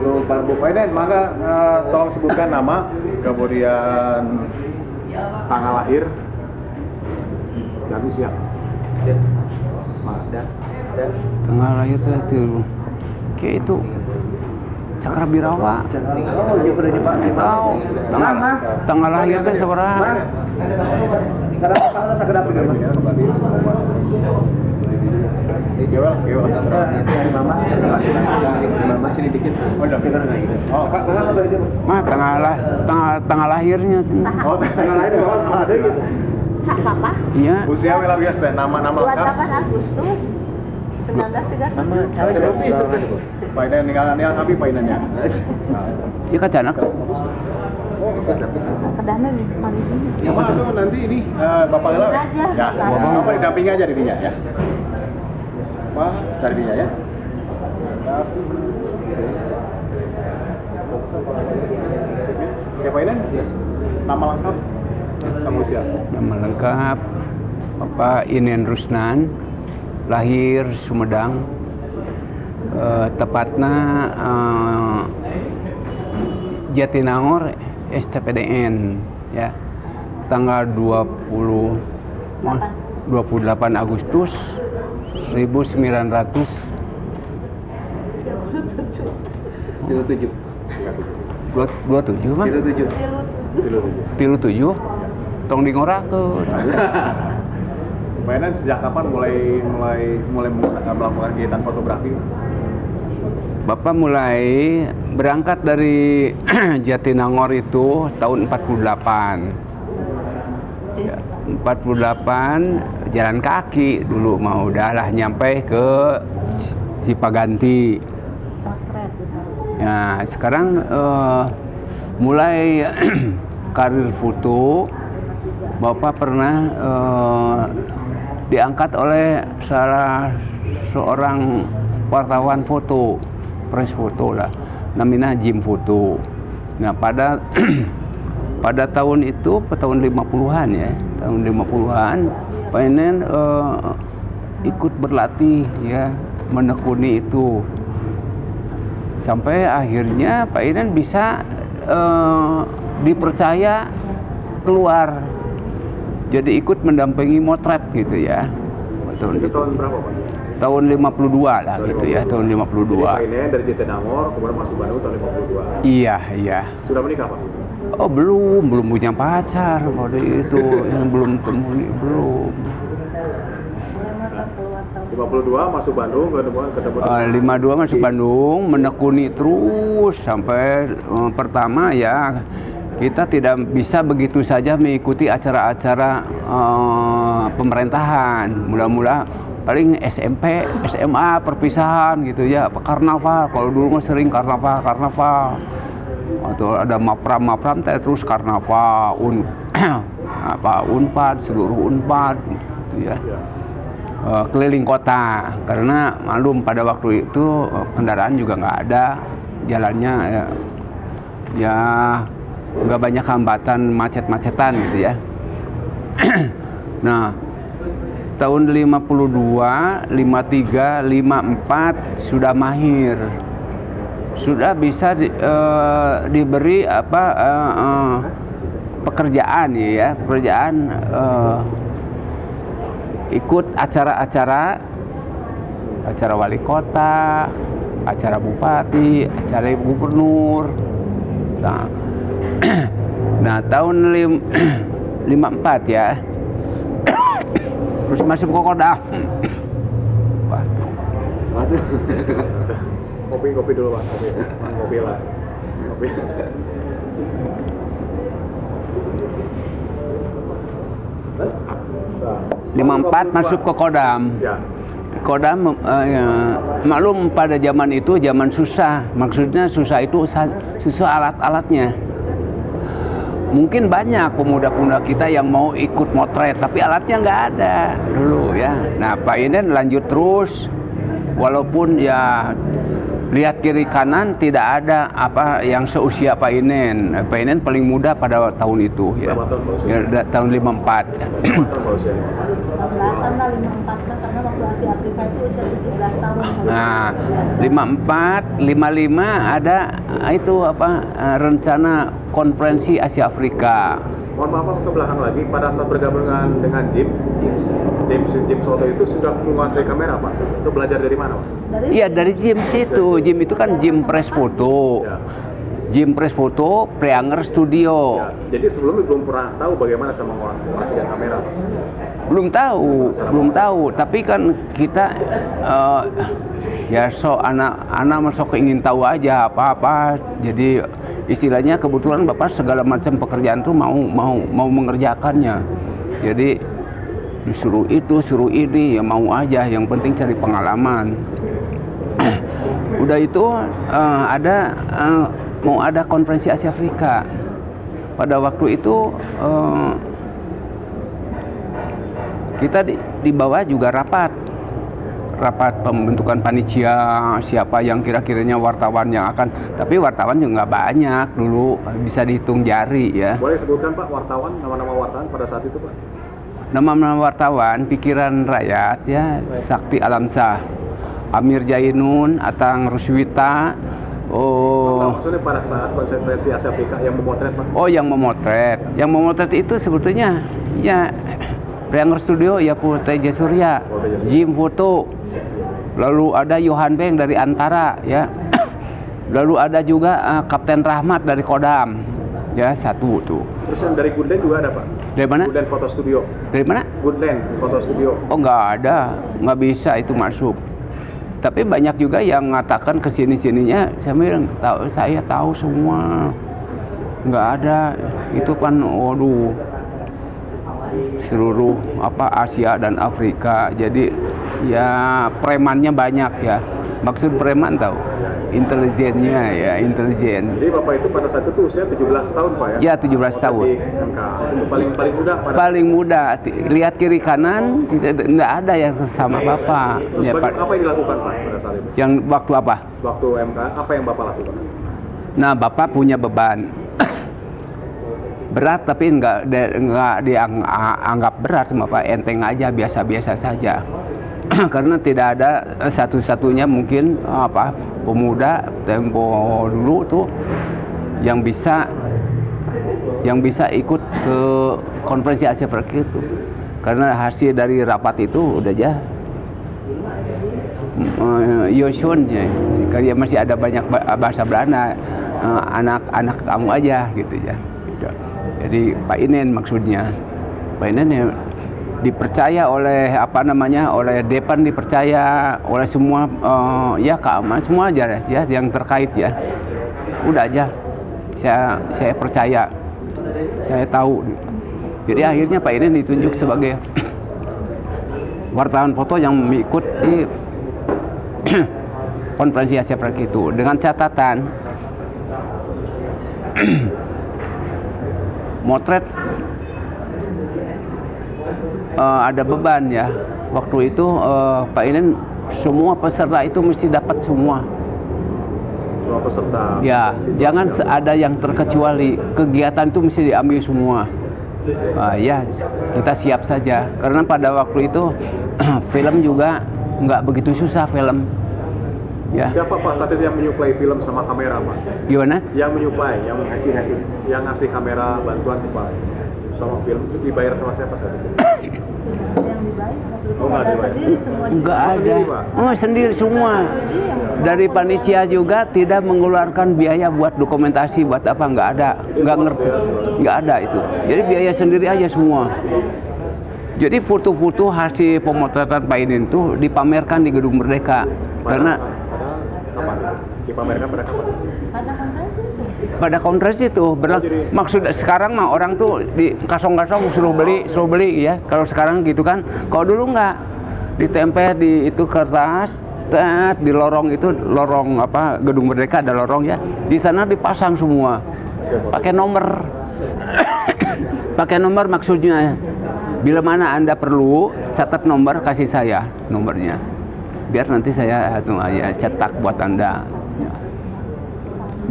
dulu Pak Bu Painen, maka tolong sebutkan nama, kemudian tanggal lahir dan usia. Tanggal lahir itu kayak itu Cakrabirawa. Oh, dia pernah Pak. Tahu. Tanggal lahir teh sabaraha? Sekarang Pak sakedap juga Pak. Gewel. Mama sini dikit. Oh, Pak, apa itu? Mah tanggal lahirnya. Oh, tanggal lahir Bapak ada gitu. Sak papa? Iya. Usia wela bias teh, nama lengkap. 28 Agustus 1930. Nama cewek itu. Painen ninggalan yang abi painannya. Iya kacanak. Kedahna di mana? Siapa tuh nanti ini Bapak Lela? Aja. Ya, Bapak didampingi aja di dinya ya. Pak, cari dinya ya. Ya Painen, nama lengkap sama usia. Nama lengkap Bapak Inen Rusnan, lahir Sumedang, tepatnya Jatinangor STPDN ya, tanggal 28 Agustus 1900 37. 27 mah 37. 37 tong dingorakeun. Painen sejak kapan mulai melakukan kegiatan fotografi? Bapak mulai berangkat dari Jatinangor itu tahun 48. Ya, 48 jalan kaki dulu mau udahlah nyampe ke Cipaganti. Ya, sekarang mulai karir foto. Bapak pernah diangkat oleh salah seorang wartawan foto, press foto lah, namanya Jim Foto. Nah pada pada tahun itu, tahun 50-an ya, tahun 50-an, Painen ikut berlatih ya, menekuni itu. Sampai akhirnya Painen bisa dipercaya keluar. Jadi ikut mendampingi motret gitu ya. Itu tahun berapa Pak? Tahun 52 lah gitu ya, tahun 52. Jadi Painen dari Jatinangor kemudian masuk Bandung tahun 52. Iya. Sudah menikah Pak? Oh belum punya pacar pada itu, yang belum belum. 52 masuk Bandung, ketemu 52 masuk Bandung, menekuni terus sampai pertama ya kita tidak bisa begitu saja mengikuti acara-acara pemerintahan. Mula-mula paling SMP, SMA perpisahan gitu ya, karnaval. Kalau dulu mah sering karnaval. Atau ada mapram terus karnaval, Unpad, seluruh Unpad gitu ya. Keliling kota karena malum pada waktu itu kendaraan juga nggak ada, jalannya ya nggak banyak hambatan, macet-macetan gitu ya. Nah tahun 52, 53, 54 sudah mahir, sudah bisa diberi pekerjaan ya, pekerjaan ikut acara wali kota, acara bupati, acara gubernur. Nah tahun 54 ya, terus masuk ke Kodam. Waduh. Kopi dulu Pak, kopi lah. 54 masuk ke Kodam. Ya. Kodam maklum pada zaman itu zaman susah. Maksudnya susah itu susah alat-alatnya. Mungkin banyak pemuda-pemuda kita yang mau ikut motret, tapi alatnya nggak ada dulu ya. Nah Pak Inen lanjut terus, walaupun ya lihat kiri kanan tidak ada apa yang seusia Pak Inen. Pak Inen paling muda pada tahun itu ya. Berapa tahun Pak usianya? Ya, tahun 54. Berapa tahun Pak usianya? 16-an lah, 54 lah, karena waktu Asia Afrika itu usia 17 tahun. Nah, 54, 55 ada itu apa rencana konferensi Asia Afrika. Mohon maaf Pak, ke belakang lagi, pada saat bergabung dengan James Soto itu sudah menguasai kamera Pak? Itu belajar dari mana Pak? Iya dari James itu. James itu kan Jim Press Foto. Ya. Jim Press Foto, Preanger Studio. Ya, jadi sebelumnya belum pernah tahu bagaimana sama mengoperasikan kamera Pak? Belum tahu. Tapi kan kita ya anak masuk ingin tahu aja apa-apa. Jadi istilahnya kebetulan Bapak segala macam pekerjaan tuh mau mengerjakannya. Jadi disuruh itu, suruh ini, ya mau aja. Yang penting cari pengalaman. Udah itu mau ada konferensi Asia Afrika. Pada waktu itu kita di bawah juga rapat pembentukan panitia, siapa yang kira-kiranya wartawan yang akan, tapi wartawan juga nggak banyak dulu, bisa dihitung jari ya. Boleh sebutkan Pak nama-nama wartawan pada saat itu Pak? Nama-nama wartawan Pikiran Rakyat ya, Sakti Alamsah, Amir Jainun, Atang Ruswita. Maksudnya pada saat konferensi Asia Afrika yang memotret Pak? Oh, yang memotret itu sebetulnya ya Preanger Studio ya Teja Surya, Jim Foto, lalu ada Johan Beng dari Antara ya, lalu ada juga Kapten Rahmat dari Kodam ya, satu tuh. Terus yang dari Goodland juga ada Pak? Dari mana? Goodland Photo Studio. Dari mana? Goodland Photo Studio. Oh nggak ada, nggak bisa itu masuk. Tapi banyak juga yang mengatakan kesini-sininya, saya tahu semua, nggak ada. Itu kan, waduh, seluruh Asia dan Afrika. Jadi ya premannya banyak ya. Maksud preman tahu? Intelijennya ya, intelijen. Jadi Bapak itu pada saat itu usia 17 tahun Pak ya? Ya 17 tahun. Itu paling muda pada. Paling muda. Lihat kiri kanan tidak ada yang sesama Bapak. Terus Ya, apa yang dilakukan Pak pada saat itu? yang waktu apa? Waktu MK, apa yang Bapak lakukan? Nah, Bapak punya beban berat, tapi nggak dianggap berat sama Pak, enteng aja, biasa-biasa saja. Karena tidak ada satu-satunya mungkin pemuda tempo dulu tuh yang bisa ikut ke konferensi Asia Afrika itu. Karena hasil dari rapat itu udah aja Yoshun ya, karena masih ada banyak bahasa Belanda, anak-anak kamu aja gitu ya. Jadi Pak Inen maksudnya, Pak Inen ya dipercaya oleh oleh Depan, dipercaya oleh semua ya keamanan semua aja ya yang terkait ya. Udah aja saya percaya, saya tahu. Jadi akhirnya Pak Inen ditunjuk sebagai wartawan foto yang mengikuti konferensi Asia Afrika itu, dengan catatan motret ada beban ya. Waktu itu Pak Inen semua peserta itu mesti dapat semua. Semua peserta. Ya, jangan ada yang terkecuali. Kegiatan itu mesti diambil semua. Ya, kita siap saja. Karena pada waktu itu film juga nggak begitu susah film. Ya. Siapa Pak saat itu yang menyuplai film sama kamera Pak? Gimana? Yang menyuplai, yang ngasih kamera bantuan Pak sama film itu dibayar sama siapa saat itu? Yang dibayar waktu itu Oh, nggak ada dibayar. sendiri semua. Enggak ada. sendiri, Pak? Oh, sendiri semua. Dari panitia juga tidak mengeluarkan biaya buat dokumentasi, buat apa, nggak ada. Nggak ngerti. Nggak ada itu. Jadi biaya sendiri aja semua. Jadi foto-foto hasil pemotretan Pak Inen itu dipamerkan di Gedung Merdeka. Karena kapan? Dipamerkan pada kapan? Ada konferensi itu. pada konferensi itu maksud sekarang mah orang tuh di kasong-kasong suruh beli ya. Kalau sekarang gitu kan. Kalau dulu nggak, ditempel di itu kertas, di lorong itu, lorong Gedung Merdeka ada lorong ya. Di sana dipasang semua. Pakai nomor. Pakai nomor maksudnya, bila mana Anda perlu, catat nomor, kasih saya nomornya. Biar nanti saya cetak buat Anda.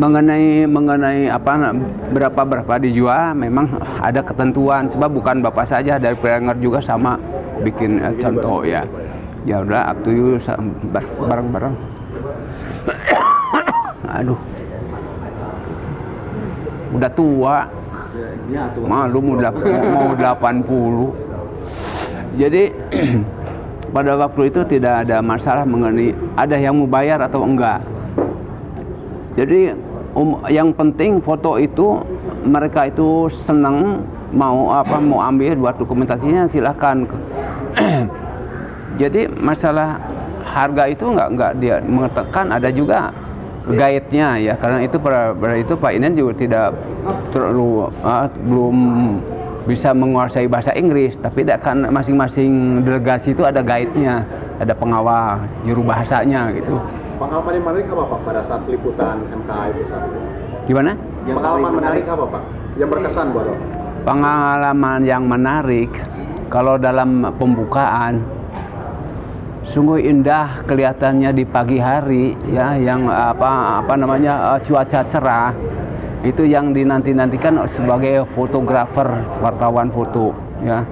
Mengenai apa berapa dijual memang ada ketentuan, sebab bukan bapak saja, dari pelanggar juga sama bikin contoh ya. Ya udah up to you bareng-bareng. Aduh, udah tua, malum udah mau 80. Jadi pada waktu itu tidak ada masalah mengenai ada yang mau bayar atau enggak. Jadi yang penting foto itu mereka itu senang, mau ambil buat dokumentasinya silahkan. Jadi masalah harga itu enggak dia mengatakan, ada juga guide-nya ya, karena itu pada itu Pak Inen juga tidak terlalu belum bisa menguasai bahasa Inggris, tapi kan masing-masing delegasi itu ada guide-nya, ada pengawal juru bahasanya gitu. Pengalaman yang menarik apa Pak pada saat liputan MKA itu saat itu? Gimana? Pengalaman menarik apa Pak? Yang berkesan buat Bapak? Pengalaman yang menarik kalau dalam pembukaan sungguh indah kelihatannya di pagi hari ya, yang cuaca cerah. Itu yang dinanti-nantikan sebagai fotografer, wartawan foto ya.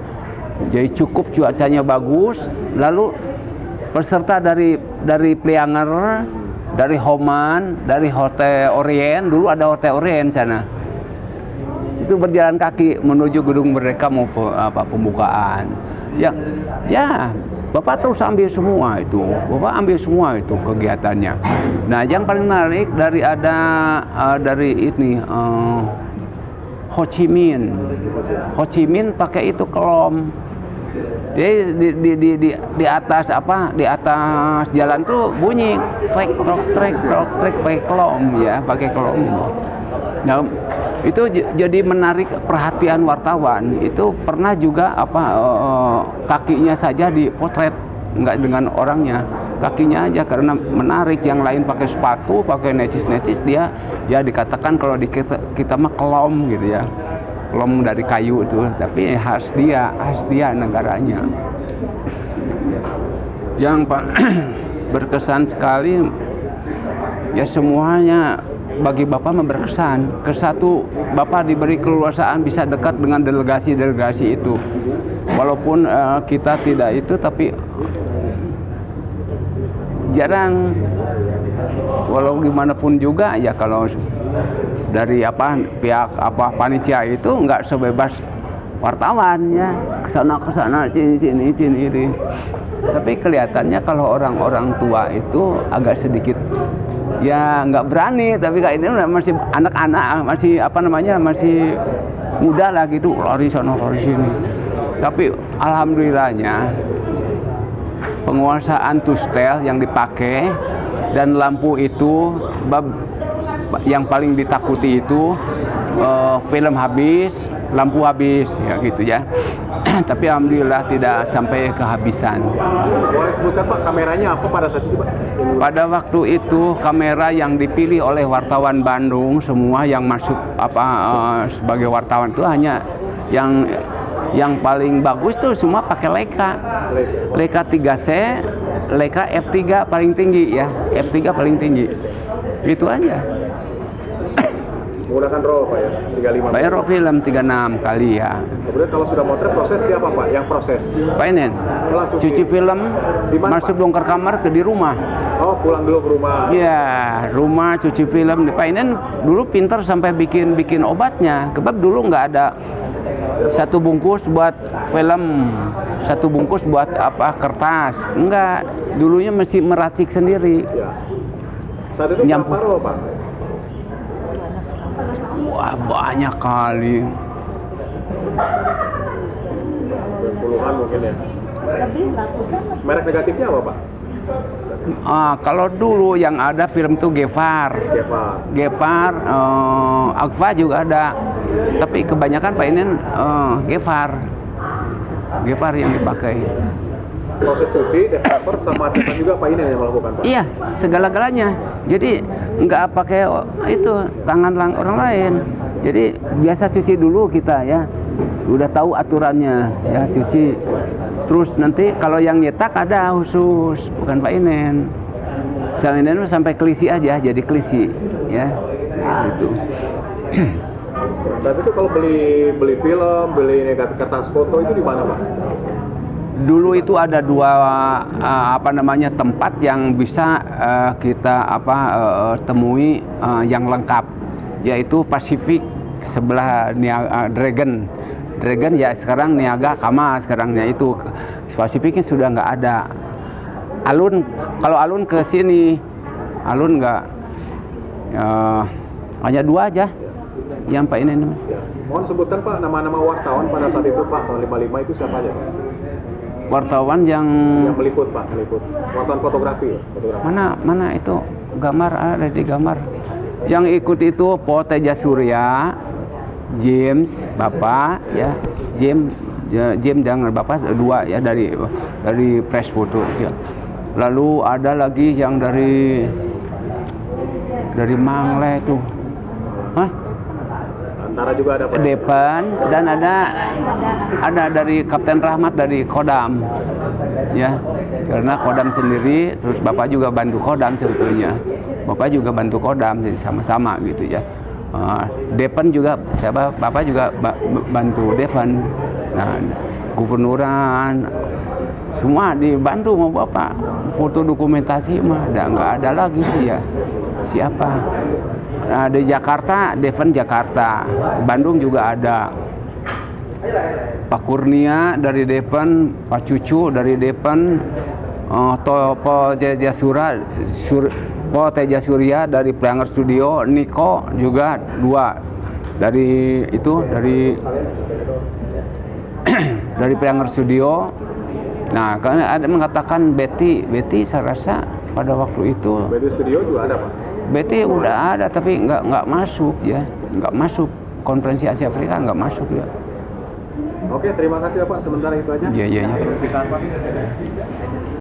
Jadi cukup cuacanya bagus, lalu peserta dari Pleanger, dari Homan, dari Hotel Orient, dulu ada Hotel Orient sana. Itu berjalan kaki menuju gedung Merdeka mau pembukaan. Ya, Bapak terus ambil semua itu. Bapak ambil semua itu kegiatannya. Nah, yang paling menarik dari ini Ho Chi Minh. Ho Chi Minh pakai itu kelom. Jadi di atas jalan tuh bunyi trek pakai kelom ya, pakai kelom. Nah, itu jadi menarik perhatian wartawan. Itu pernah juga kakinya saja dipotret, nggak dengan orangnya, kakinya aja, karena menarik. Yang lain pakai sepatu, pakai necis, dia ya dikatakan kalau di kita mah kelom gitu ya. Kelom dari kayu itu, tapi khas dia negaranya. Yang berkesan sekali ya, semuanya bagi Bapak berkesan. Kesatu, Bapak diberi keleluasaan bisa dekat dengan delegasi itu. Walaupun kita tidak itu, tapi jarang. Walau gimana pun juga ya, kalau dari pihak panitia itu nggak sebebas wartawan ya, kesana sini. Tapi kelihatannya kalau orang-orang tua itu agak sedikit ya nggak berani, tapi kayak ini masih anak-anak, masih muda lah gitu, lari sana lari sini. Tapi alhamdulillahnya penguasaan tustel yang dipakai dan lampu itu yang paling ditakuti itu film habis, lampu habis ya gitu ya. Tapi alhamdulillah tidak sampai kehabisan. Boleh sebutkan Pak, kameranya apa pada saat itu Pak? Pada waktu itu kamera yang dipilih oleh wartawan Bandung semua yang masuk sebagai wartawan itu hanya yang paling bagus tuh semua pakai Leica 3C, Leica F3 paling tinggi ya, F3 paling tinggi. Itu aja. Menggunakan roll Pak ya, 35. Bayar roll film 36 kali ya. Kemudian kalau sudah motret, proses siapa Pak yang proses? Pak Inen, cuci film, masuk bongkar kamar di rumah. Oh, pulang dulu ke rumah. Iya, rumah cuci film. Pak Inen dulu pintar sampai bikin obatnya. Kebab dulu nggak ada satu bungkus buat film, satu bungkus buat kertas. Enggak, dulunya mesti meracik sendiri. Ya. Saat itu berapa roll Pak? Wah, banyak kali. Puluhan mungkin ya. Lebih ratusan. Merek negatifnya apa Pak? Kalau dulu yang ada film tuh Gevhar, Agfa juga ada. Tapi kebanyakan Pak Inen Gevhar yang dipakai. Proses cuci, developer sama cetak juga Pak Inen yang melakukan Pak? Iya, segala-galanya. Jadi nggak pakai itu tangan orang lain. Jadi biasa cuci dulu kita ya. Udah tahu aturannya ya, cuci. Terus nanti kalau yang nyetak ada khusus, bukan Pak Inen. sampai Klisi aja, jadi Klisi ya gitu. Saat itu kalau beli film, beli kertas foto itu di mana, Pak? Dulu itu ada dua tempat yang bisa kita temui yang lengkap, yaitu Pasifik sebelah Dragon ya sekarang Niaga Kama sekarangnya itu. Pasifiknya sudah nggak ada. Kalau Alun ke sini, Alun nggak, hanya dua aja yang Pak ini. Ya. Mohon sebutkan Pak nama-nama wartawan pada saat itu Pak, tahun 55 itu siapa aja Pak? Wartawan yang meliput Pak, wartawan fotografi. Mana itu gambar, ada di gambar. Yang ikut itu Po Teja Surya, James Bapak ya, James dengan Bapak dua ya dari press foto ya. Lalu ada lagi yang dari Mangle itu. Antara juga ada Pak. Depan dan ada dari Kapten Rahmat dari Kodam. Ya. Karena Kodam sendiri, terus Bapak juga bantu Kodam sebetulnya. Bapak juga bantu Kodam, jadi sama-sama gitu ya. Depan juga Bapak juga bantu Depan. Nah, gubernuran semua dibantu sama Bapak. Foto dokumentasi mah nggak ada lagi sih ya. Siapa? Nah, di Jakarta, Devan Jakarta, Bandung juga ada. Pak Kurnia dari Devan, Pak Cucu dari Devan, Po Teja Surya dari Pranger Studio, Niko juga dua dari dari Pranger Studio. Nah, karena ada mengatakan Betty saya rasa pada waktu itu. Betty Studio juga ada Pak. Betty udah ada tapi nggak masuk ya, nggak masuk konferensi Asia Afrika nggak masuk ya. Oke, terima kasih ya Pak. Sementara itu aja. Iya. Bisa Pak.